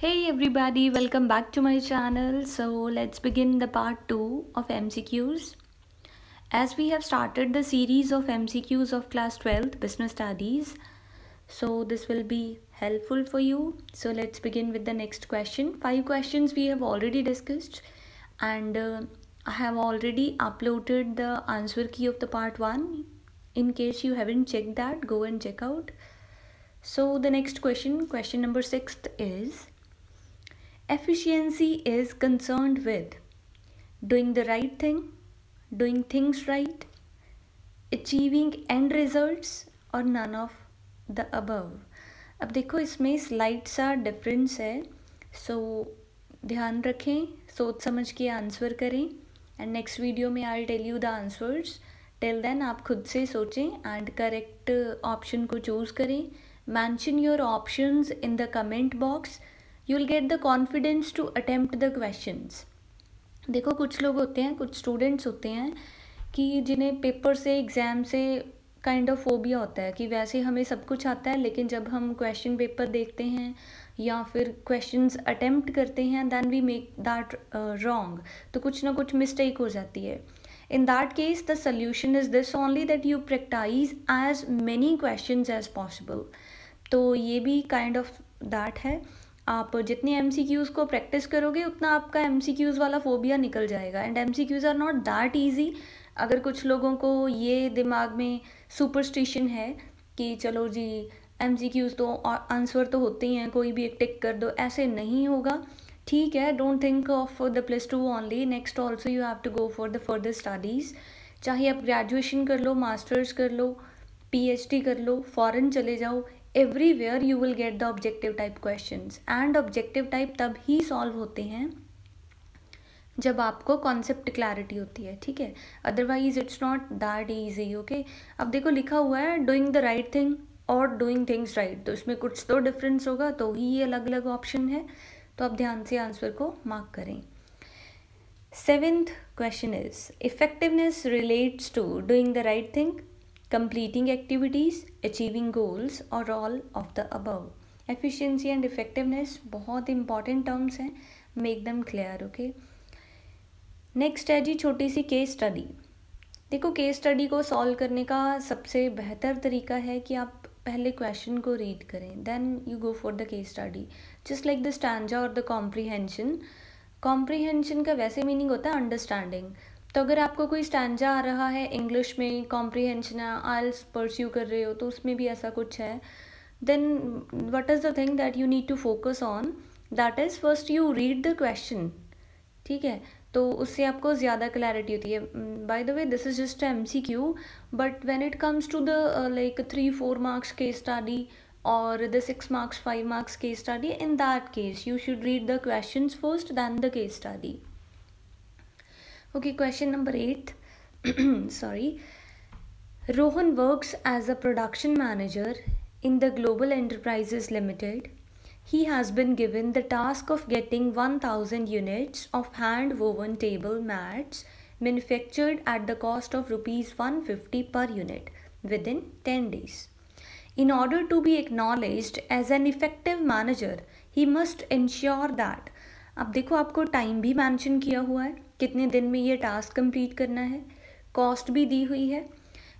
Hey everybody, welcome back to my channel. So let's begin the part 2 of MCQs. As we have started the series of MCQs of class 12th business studies, so this will be helpful for you. So let's begin with the next question. 5 questions we have already discussed, and I have already uploaded the answer key of the part 1. In case you haven't checked that, go and check out. So the next question number 6 is, efficiency is concerned with doing the right thing, doing things right, achieving end results और none of the above. अब देखो इसमें slight सा difference है, सो ध्यान रखें, सोच समझ के आंसर करें एंड नेक्स्ट वीडियो में I tell you the answers. Till then आप खुद से सोचें एंड करेक्ट ऑप्शन को चूज़ करें. Mention your options in the comment box. You will get the confidence to attempt the questions. देखो कुछ लोग होते हैं, कुछ स्टूडेंट्स होते हैं कि जिन्हें पेपर से एग्ज़ाम से काइंड ऑफ फोबिया होता है कि वैसे हमें सब कुछ आता है, लेकिन जब हम क्वेश्चन पेपर देखते हैं या फिर क्वेश्चंस अटेम्प्ट करते हैं then we make that wrong, तो कुछ ना कुछ मिस्टेक हो जाती है. In that case, the solution is this only, that you practice as many questions as possible. तो ये भी काइंड ऑफ दैट है. आप जितने MCQs को प्रैक्टिस करोगे उतना आपका MCQs वाला फोबिया निकल जाएगा. And MCQs are not that easy. अगर कुछ लोगों को ये दिमाग में सुपरस्टिशन है कि चलो जी MCQs तो आंसर तो होते ही हैं, कोई भी एक टिक कर दो, ऐसे नहीं होगा. ठीक है, don't think of the +2 only. Next also you have to go for the further studies. चाहे आप ग्रेजुएशन कर लो, मास्टर्स कर लो, PhD कर लो, फॉरेन चले जाओ, everywhere you will get the objective type questions. And objective type तब ही सॉल्व होते हैं जब आपको कॉन्सेप्ट क्लैरिटी होती है, ठीक है. Otherwise it's not that easy. Okay, अब देखो लिखा हुआ है डूइंग द राइट थिंग और डूइंग थिंग्स राइट, तो इसमें कुछ तो डिफरेंस होगा, तो ही ये अलग अलग ऑप्शन है. तो आप ध्यान से आंसर को मार्क करें. 7th question is, effectiveness relates to doing the right thing, completing activities, achieving goals or all of the above. Efficiency and effectiveness बहुत important terms हैं, make them clear. okay. Next है जी छोटी सी case study. देखो case study को solve करने का सबसे बेहतर तरीका है कि आप पहले क्वेश्चन को रीड करें, then you go for the case study. Just like the stanza और द कॉम्प्रीहेंशन. कॉम्प्रीहेंशन का वैसे मीनिंग होता है अंडरस्टैंडिंग. तो अगर आपको कोई स्टैंजा आ रहा है इंग्लिश में, कॉम्प्रीहेंशन है, आइल्स परस्यू कर रहे हो, तो उसमें भी ऐसा कुछ है, then what is the thing that you need to focus on, that is first you read the question. ठीक है, तो उससे आपको ज़्यादा क्लैरिटी होती है. By the way this is just MCQ, but when it comes to the like 3-4 marks case study और the 6 marks 5 marks case study, in that case you should read the questions first than the case study. Okay, question number 8. Sorry. Rohan works as a production manager in the Global Enterprises Limited. He has been given the task of getting 1000 units of hand woven table mats manufactured at the cost of rupees 150 per unit within 10 days. In order to be acknowledged as an effective manager, he must ensure that. अब देखो आपको time भी mention किया हुआ है, कितने दिन में ये टास्क कंप्लीट करना है, कॉस्ट भी दी हुई है.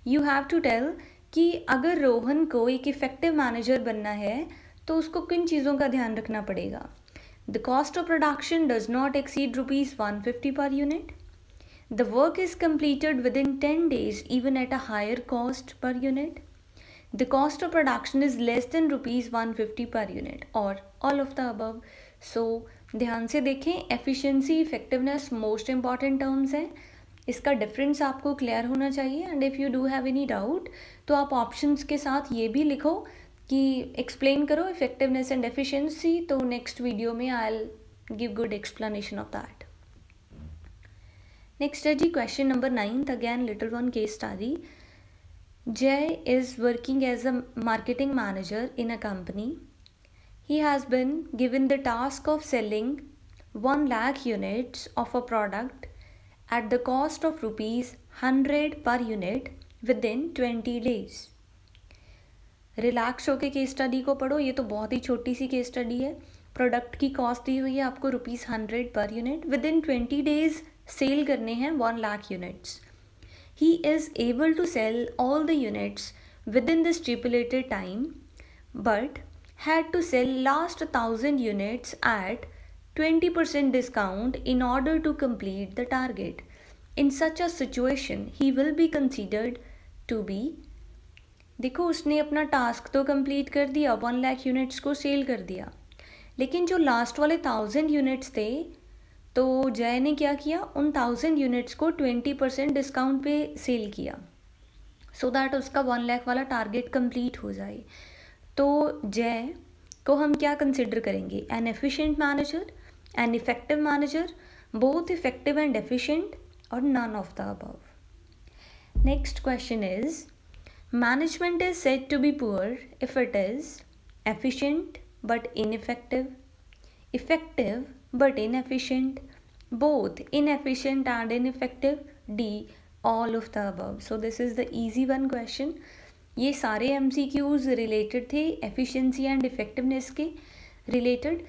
यू हैव टू टेल कि अगर रोहन को एक इफेक्टिव मैनेजर बनना है तो उसको किन चीज़ों का ध्यान रखना पड़ेगा. The cost of production does not exceed rupees 150 per unit. The work is completed within 10 days even at a higher cost per unit. The cost of production is less than rupees 150 per unit, और all of the above. So ध्यान से देखें, efficiency, effectiveness most important terms हैं. इसका difference आपको clear होना चाहिए. And if you do have any doubt तो आप ऑप्शंस के साथ ये भी लिखो कि एक्सप्लेन करो इफेक्टिवनेस एंड एफिशिएंसी. तो नेक्स्ट वीडियो में I will give good explanation of that. Next है जी question number 9. Again little one case study. Jay is working as a marketing manager in a company. He has been given the task of selling 1 lakh units of a product at the cost of rupees 100 per unit within 20 days. Relax होके case study को पढ़ो, ये तो बहुत ही छोटी सी case study है. Product की cost दी हुई है आपको ₹100 per unit, with in 20 days cell करने हैं 1 lakh units. He is able to sell all the units within the stipulated time, but had to sell last 1000 units at 20% discount in order to complete the target. In such a situation, he will be considered to be, देखो उसने अपना task तो complete कर दिया, 1 lakh units को cell कर दिया, लेकिन जो लास्ट वाले 1000 यूनिट्स थे तो जय ने क्या किया, उन 1000 यूनिट्स को 20% डिस्काउंट पे सेल किया, सो दैट उसका 1 लाख वाला टारगेट कंप्लीट हो जाए. तो जय को हम क्या कंसिडर करेंगे, an efficient manager, an effective manager, both effective and efficient, और none of the above. Next question is, management is said to be poor if it is efficient but ineffective, effective but inefficient, both inefficient and ineffective, D, all of the above. So this is the easy one question. ये सारे MCQs related थे efficiency and effectiveness के related.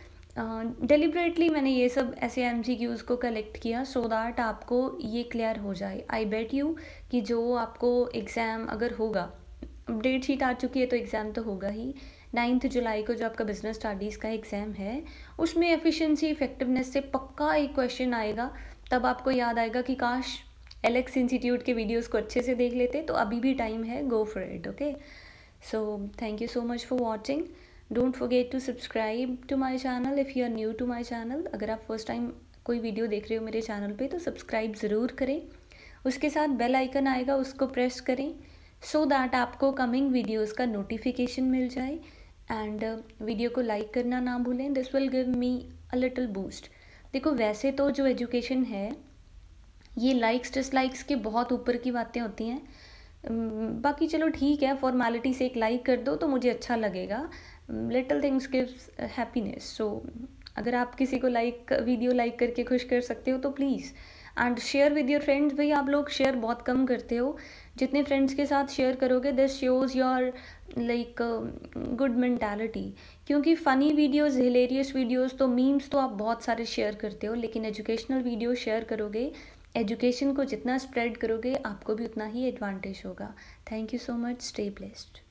Deliberately मैंने ये सब ऐसे MCQs को collect किया सो दैट आपको ये क्लियर हो जाए. आई बेट यू कि जो आपको एग्ज़ाम अगर होगा, डेट शीट आ चुकी है तो एग्ज़ाम तो होगा ही, 9 जुलाई को जो आपका बिजनेस स्टडीज़ का एग्ज़ाम है उसमें एफिशिएंसी इफेक्टिवनेस से पक्का एक क्वेश्चन आएगा. तब आपको याद आएगा कि काश एलेक्स इंस्टीट्यूट के वीडियोस को अच्छे से देख लेते. तो अभी भी टाइम है, go for it. Okay, so thank you so much for watching. Don't forget to subscribe to my channel if you are new to my channel. अगर आप फर्स्ट टाइम कोई वीडियो देख रहे हो मेरे चैनल पे तो सब्सक्राइब ज़रूर करें. उसके साथ बेल आइकन आएगा, उसको प्रेस करें सो दैट आपको कमिंग वीडियोज़ का नोटिफिकेशन मिल जाए. एंड वीडियो को लाइक करना ना भूलें, this will give me a little boost. देखो वैसे तो जो एजुकेशन है ये लाइक्स डिसलाइक्स के बहुत ऊपर की बातें होती हैं. बाकी चलो ठीक है, फॉर्मेलिटी से एक लाइक कर दो तो मुझे अच्छा लगेगा. Little things gives happiness. So अगर आप किसी को वीडियो लाइक करके खुश कर सकते हो तो please, and share with your friends. भाई आप लोग शेयर बहुत कम करते हो. जितने फ्रेंड्स के साथ शेयर करोगे this shows your like good mentality. क्योंकि फ़नी वीडियोस, हिलेरियस वीडियोस, तो मीम्स तो आप बहुत सारे शेयर करते हो, लेकिन एजुकेशनल वीडियो शेयर करोगे, एजुकेशन को जितना स्प्रेड करोगे आपको भी उतना ही एडवांटेज होगा. Thank you so much. Stay blessed.